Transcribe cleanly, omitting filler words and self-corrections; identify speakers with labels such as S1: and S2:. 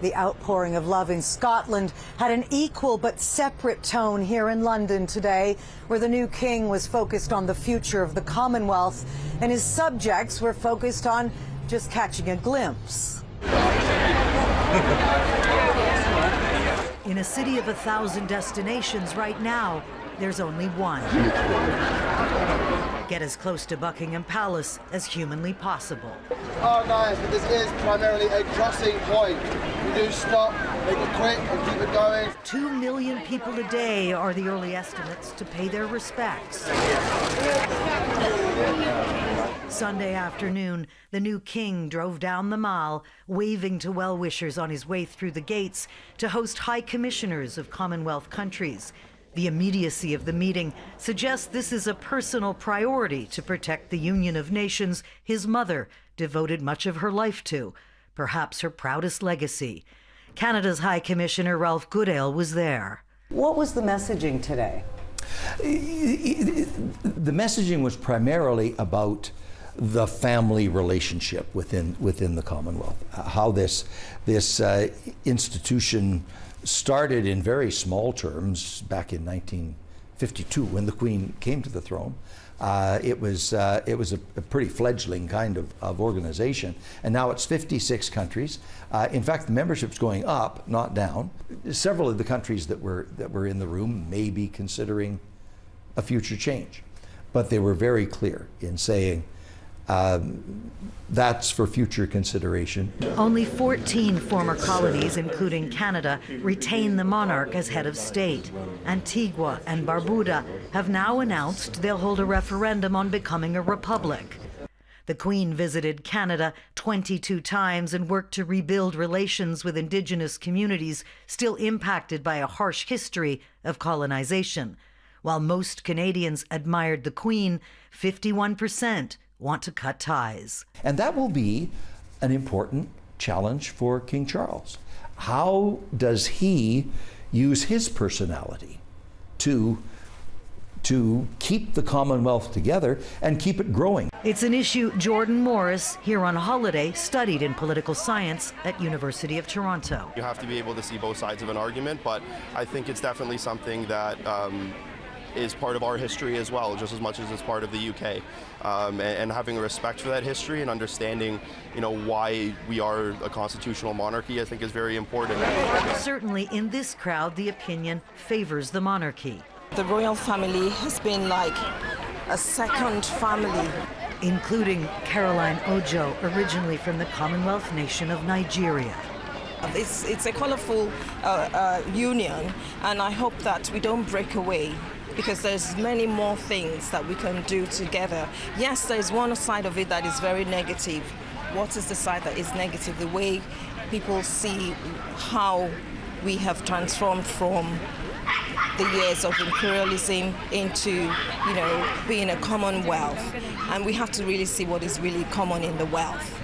S1: The outpouring of love in Scotland had an equal but separate tone here in London today, where the new king was focused on the future of the Commonwealth and his subjects were focused on just catching a glimpse. In a city of 1,000 destinations right now, there's only one. Get as close to Buckingham Palace as humanly possible.
S2: Oh, nice, but this is primarily a crossing point. We do stop, make it quick, and keep it going.
S1: 2 million people a day are the early estimates to pay their respects. Sunday afternoon, the new king drove down the Mall, waving to well-wishers on his way through the gates to host high commissioners of Commonwealth countries. The immediacy of the meeting suggests this is a personal priority to protect the Union of Nations his mother devoted much of her life to, perhaps her proudest legacy. Canada's High Commissioner Ralph Goodale was there. What was the messaging today?
S3: The messaging was primarily about the family relationship within the Commonwealth, how this institution started in very small terms back in 1952 when the Queen came to the throne. It was a pretty fledgling kind of organization, and now it's 56 countries. In fact, the membership's going up, not down. Several of the countries that were in the room may be considering a future change, but they were very clear in saying that's for future consideration.
S1: Only 14 former colonies, including Canada, retain the monarch as head of state. Antigua and Barbuda have now announced they'll hold a referendum on becoming a republic. The Queen visited Canada 22 times and worked to rebuild relations with Indigenous communities still impacted by a harsh history of colonization. While most Canadians admired the Queen, 51% want to cut ties.
S3: And that will be an important challenge for King Charles. How does he use his personality to keep the Commonwealth together and keep it growing?
S1: It's an issue Jordan Morris, here on holiday, studied in political science at University of Toronto.
S4: You have to be able to see both sides of an argument, but I think it's definitely something that is part of our history as well, just as much as it's part of the UK. And having a respect for that history and understanding, why we are a constitutional monarchy, I think is very important.
S1: Certainly in this crowd, the opinion favors the monarchy.
S5: The royal family has been like a second family.
S1: Including Caroline Ojo, originally from the Commonwealth nation of Nigeria.
S5: It's a colorful union, and I hope that we don't break away, because there's many more things that we can do together. Yes, there's one side of it that is very negative. What is the side that is negative? The way people see how we have transformed from the years of imperialism into, being a commonwealth. And we have to really see what is really common in the wealth.